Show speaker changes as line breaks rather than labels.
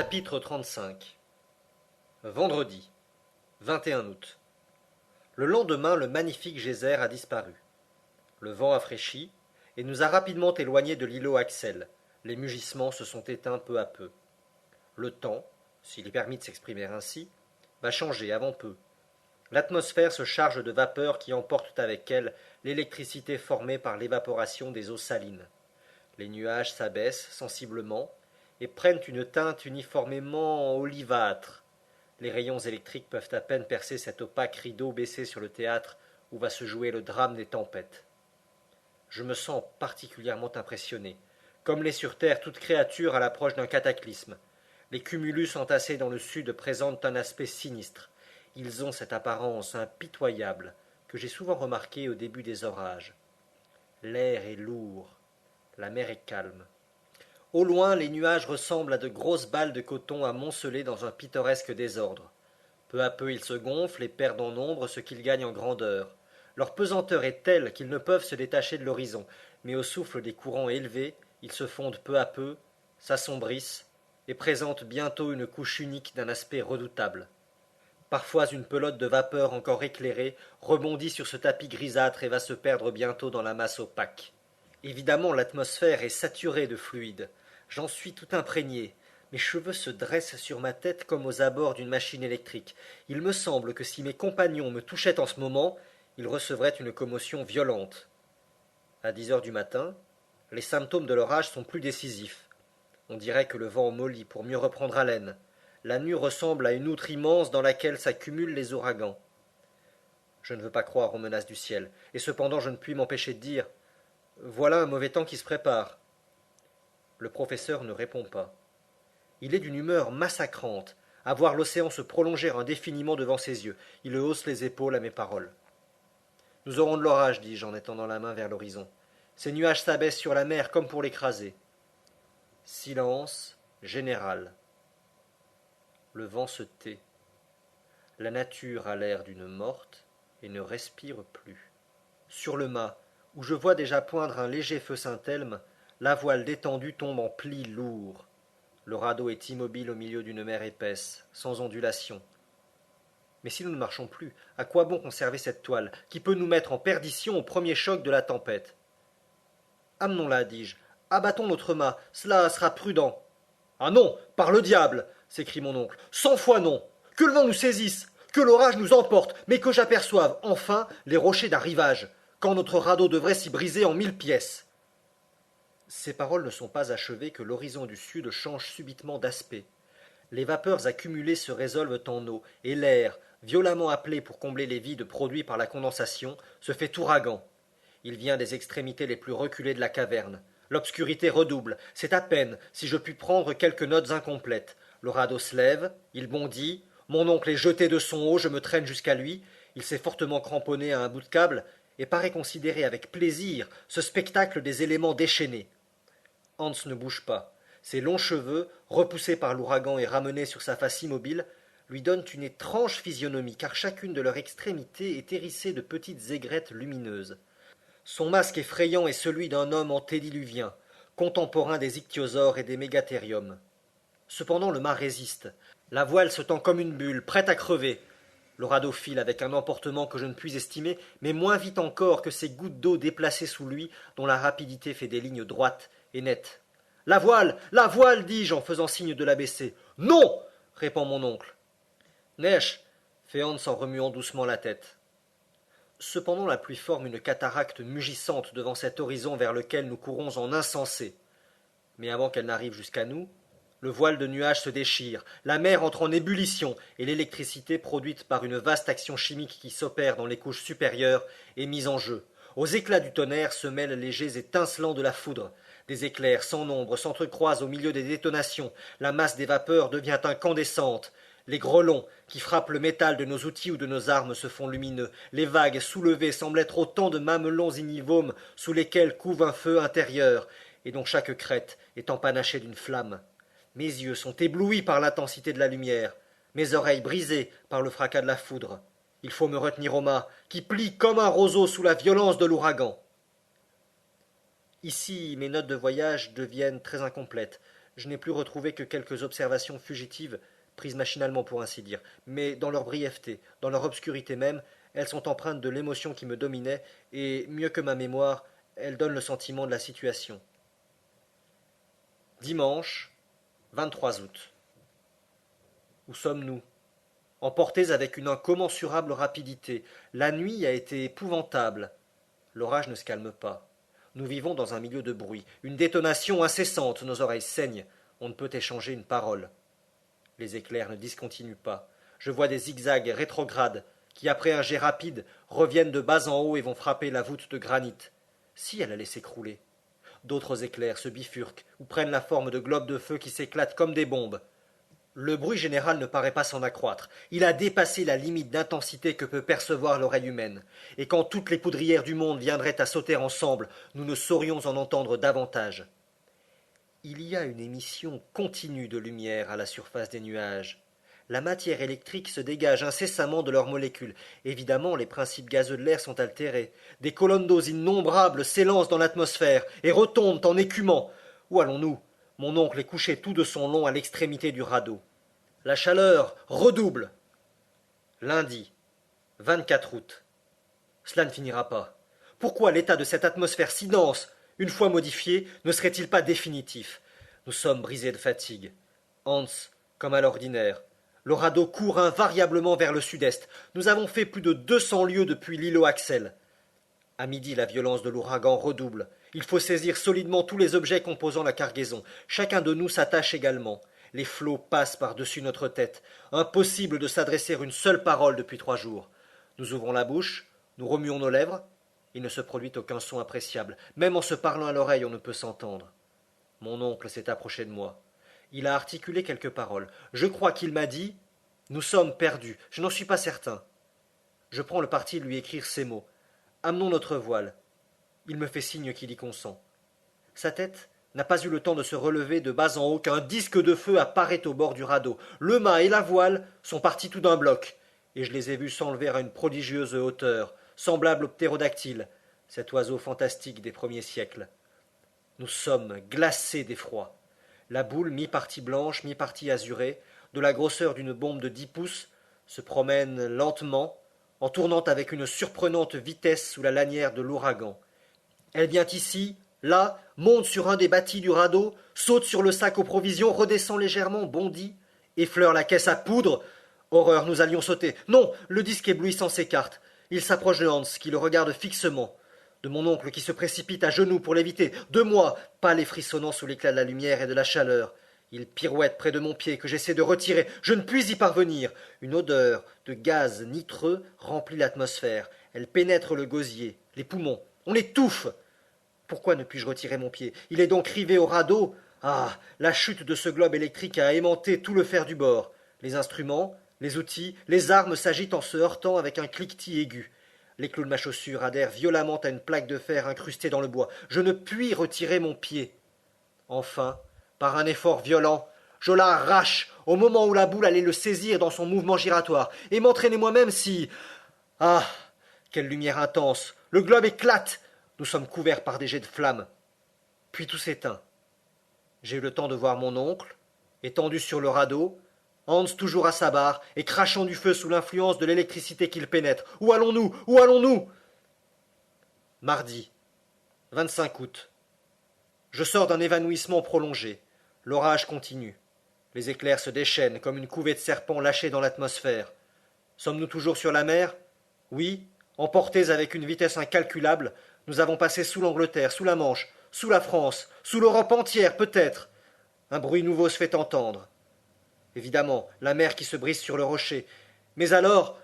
Chapitre 35. Vendredi, 21 août. Le lendemain, le magnifique geyser a disparu. Le vent a fraîchi et nous a rapidement éloignés de l'îlot Axel. Les mugissements se sont éteints peu à peu. Le temps, s'il est permis de s'exprimer ainsi, va changer avant peu. L'atmosphère se charge de vapeurs qui emportent avec elles l'électricité formée par l'évaporation des eaux salines. Les nuages s'abaissent sensiblement et prennent une teinte uniformément olivâtre. Les rayons électriques peuvent à peine percer cet opaque rideau baissé sur le théâtre où va se jouer le drame des tempêtes. Je me sens particulièrement impressionné, comme l'est sur terre toute créature à l'approche d'un cataclysme. Les cumulus entassés dans le sud présentent un aspect sinistre. Ils ont cette apparence impitoyable que j'ai souvent remarquée au début des orages. L'air est lourd, la mer est calme. Au loin, les nuages ressemblent à de grosses balles de coton amoncelées dans un pittoresque désordre. Peu à peu, ils se gonflent et perdent en nombre ce qu'ils gagnent en grandeur. Leur pesanteur est telle qu'ils ne peuvent se détacher de l'horizon, mais au souffle des courants élevés, ils se fondent peu à peu, s'assombrissent et présentent bientôt une couche unique d'un aspect redoutable. Parfois, une pelote de vapeur encore éclairée rebondit sur ce tapis grisâtre et va se perdre bientôt dans la masse opaque. Évidemment, l'atmosphère est saturée de fluide. J'en suis tout imprégné. Mes cheveux se dressent sur ma tête comme aux abords d'une machine électrique. Il me semble que si mes compagnons me touchaient en ce moment, ils recevraient une commotion violente. À 10 heures du matin, les symptômes de l'orage sont plus décisifs. On dirait que le vent mollit pour mieux reprendre haleine. La nuit ressemble à une outre immense dans laquelle s'accumulent les ouragans. Je ne veux pas croire aux menaces du ciel, et cependant je ne puis m'empêcher de dire « Voilà un mauvais temps qui se prépare ». Le professeur ne répond pas. Il est d'une humeur massacrante, à voir l'océan se prolonger indéfiniment devant ses yeux. Il hausse les épaules à mes paroles. Nous aurons de l'orage, dis-je en étendant la main vers l'horizon. Ces nuages s'abaissent sur la mer comme pour l'écraser. Silence général. Le vent se tait. La nature a l'air d'une morte et ne respire plus. Sur le mât, où je vois déjà poindre un léger feu Saint-Elme, la voile détendue tombe en plis lourds. Le radeau est immobile au milieu d'une mer épaisse, sans ondulation. Mais si nous ne marchons plus, à quoi bon conserver cette toile, qui peut nous mettre en perdition au premier choc de la tempête? Amenons-la, dis-je, abattons notre mât, cela sera prudent. Ah non, par le diable, s'écrie mon oncle, 100 fois non. Que le vent nous saisisse, que l'orage nous emporte, mais que j'aperçoive enfin les rochers d'un rivage, quand notre radeau devrait s'y briser en 1000 pièces. Ces paroles ne sont pas achevées que l'horizon du sud change subitement d'aspect. Les vapeurs accumulées se résolvent en eau, et l'air, violemment appelé pour combler les vides produits par la condensation, se fait ouragan. Il vient des extrémités les plus reculées de la caverne. L'obscurité redouble, c'est à peine si je puis prendre quelques notes incomplètes. Le radeau se lève, il bondit, mon oncle est jeté de son haut, je me traîne jusqu'à lui, il s'est fortement cramponné à un bout de câble, et paraît considérer avec plaisir ce spectacle des éléments déchaînés. Hans ne bouge pas. Ses longs cheveux, repoussés par l'ouragan et ramenés sur sa face immobile, lui donnent une étrange physionomie, car chacune de leurs extrémités est hérissée de petites aigrettes lumineuses. Son masque effrayant est celui d'un homme antédiluvien, contemporain des ichthyosaures et des mégathériums. Cependant le mât résiste. La voile se tend comme une bulle, prête à crever. Le radeau file avec un emportement que je ne puis estimer, mais moins vite encore que ces gouttes d'eau déplacées sous lui, dont la rapidité fait des lignes droites et nettes. La voile, dis-je en faisant signe de la baisser. Non, répond mon oncle. Neige, fait Hans en remuant doucement la tête. Cependant la pluie forme une cataracte mugissante devant cet horizon vers lequel nous courons en insensé. Mais avant qu'elle n'arrive jusqu'à nous, le voile de nuages se déchire, la mer entre en ébullition, et l'électricité produite par une vaste action chimique qui s'opère dans les couches supérieures est mise en jeu. Aux éclats du tonnerre se mêlent les jets étincelants de la foudre. Des éclairs sans nombre s'entrecroisent au milieu des détonations, la masse des vapeurs devient incandescente. Les grelons qui frappent le métal de nos outils ou de nos armes se font lumineux. Les vagues soulevées semblent être autant de mamelons ignivomes sous lesquels couve un feu intérieur, et dont chaque crête est empanachée d'une flamme. Mes yeux sont éblouis par l'intensité de la lumière, mes oreilles brisées par le fracas de la foudre. Il faut me retenir au mât, qui plie comme un roseau sous la violence de l'ouragan. Ici, mes notes de voyage deviennent très incomplètes. Je n'ai plus retrouvé que quelques observations fugitives, prises machinalement pour ainsi dire, mais dans leur brièveté, dans leur obscurité même, elles sont empreintes de l'émotion qui me dominait, et, mieux que ma mémoire, elles donnent le sentiment de la situation. Dimanche, 23 août. Où sommes-nous? Emportés avec une incommensurable rapidité. La nuit a été épouvantable. L'orage ne se calme pas. Nous vivons dans un milieu de bruit. Une détonation incessante, nos oreilles saignent. On ne peut échanger une parole. Les éclairs ne discontinuent pas. Je vois des zigzags rétrogrades qui, après un jet rapide, reviennent de bas en haut et vont frapper la voûte de granit. Si elle allait s'écrouler. D'autres éclairs se bifurquent ou prennent la forme de globes de feu qui s'éclatent comme des bombes. Le bruit général ne paraît pas s'en accroître. Il a dépassé la limite d'intensité que peut percevoir l'oreille humaine. Et quand toutes les poudrières du monde viendraient à sauter ensemble, nous ne saurions en entendre davantage. Il y a une émission continue de lumière à la surface des nuages. La matière électrique se dégage incessamment de leurs molécules. Évidemment, les principes gazeux de l'air sont altérés. Des colonnes d'eau innombrables s'élancent dans l'atmosphère et retombent en écumant. Où allons-nous? Mon oncle est couché tout de son long à l'extrémité du radeau. La chaleur redouble. Lundi, 24 août. Cela ne finira pas. Pourquoi l'état de cette atmosphère si dense, une fois modifié, ne serait-il pas définitif? Nous sommes brisés de fatigue. Hans, comme à l'ordinaire. Le radeau court invariablement vers le sud-est. Nous avons fait plus de 200 lieues depuis l'îlot Axel. À midi, la violence de l'ouragan redouble. Il faut saisir solidement tous les objets composant la cargaison. Chacun de nous s'attache également. Les flots passent par-dessus notre tête. Impossible de s'adresser une seule parole depuis 3 jours. Nous ouvrons la bouche, nous remuons nos lèvres. Il ne se produit aucun son appréciable. Même en se parlant à l'oreille, on ne peut s'entendre. Mon oncle s'est approché de moi. Il a articulé quelques paroles. Je crois qu'il m'a dit « Nous sommes perdus ». Je n'en suis pas certain. Je prends le parti de lui écrire ces mots. « Amenons notre voile ». Il me fait signe qu'il y consent. Sa tête n'a pas eu le temps de se relever de bas en haut qu'un disque de feu apparaît au bord du radeau. Le mât et la voile sont partis tout d'un bloc, et je les ai vus s'enlever à une prodigieuse hauteur, semblable au ptérodactyle, cet oiseau fantastique des premiers siècles. Nous sommes glacés d'effroi. La boule, mi-partie blanche, mi-partie azurée, de la grosseur d'une bombe de 10 pouces, se promène lentement, en tournant avec une surprenante vitesse sous la lanière de l'ouragan. Elle vient ici, là, monte sur un des bâtis du radeau, saute sur le sac aux provisions, redescend légèrement, bondit, effleure la caisse à poudre. Horreur, nous allions sauter. Non, le disque éblouissant s'écarte. Il s'approche de Hans, qui le regarde fixement. De mon oncle qui se précipite à genoux pour l'éviter, de moi, pâle et frissonnant sous l'éclat de la lumière et de la chaleur. Il pirouette près de mon pied que j'essaie de retirer. Je ne puis y parvenir. Une odeur de gaz nitreux remplit l'atmosphère. Elle pénètre le gosier, les poumons. On étouffe. Pourquoi ne puis-je retirer mon pied? Il est donc rivé au radeau. Ah, la chute de ce globe électrique a aimanté tout le fer du bord. Les instruments, les outils, les armes s'agitent en se heurtant avec un cliquetis aigu. Les clous de ma chaussure adhèrent violemment à une plaque de fer incrustée dans le bois. Je ne puis retirer mon pied. Enfin, par un effort violent, je l'arrache au moment où la boule allait le saisir dans son mouvement giratoire et m'entraîner moi-même si... Ah, quelle lumière intense! Le globe éclate! Nous sommes couverts par des jets de flammes. Puis tout s'éteint. J'ai eu le temps de voir mon oncle, étendu sur le radeau, Hans toujours à sa barre et crachant du feu sous l'influence de l'électricité qu'il pénètre. Où allons-nous? Où allons-nous? Mardi, 25 août. Je sors d'un évanouissement prolongé. L'orage continue. Les éclairs se déchaînent comme une couvée de serpents lâchés dans l'atmosphère. Sommes-nous toujours sur la mer? Oui, emportés avec une vitesse incalculable, nous avons passé sous l'Angleterre, sous la Manche, sous la France, sous l'Europe entière peut-être. Un bruit nouveau se fait entendre. Évidemment, la mer qui se brise sur le rocher. Mais alors,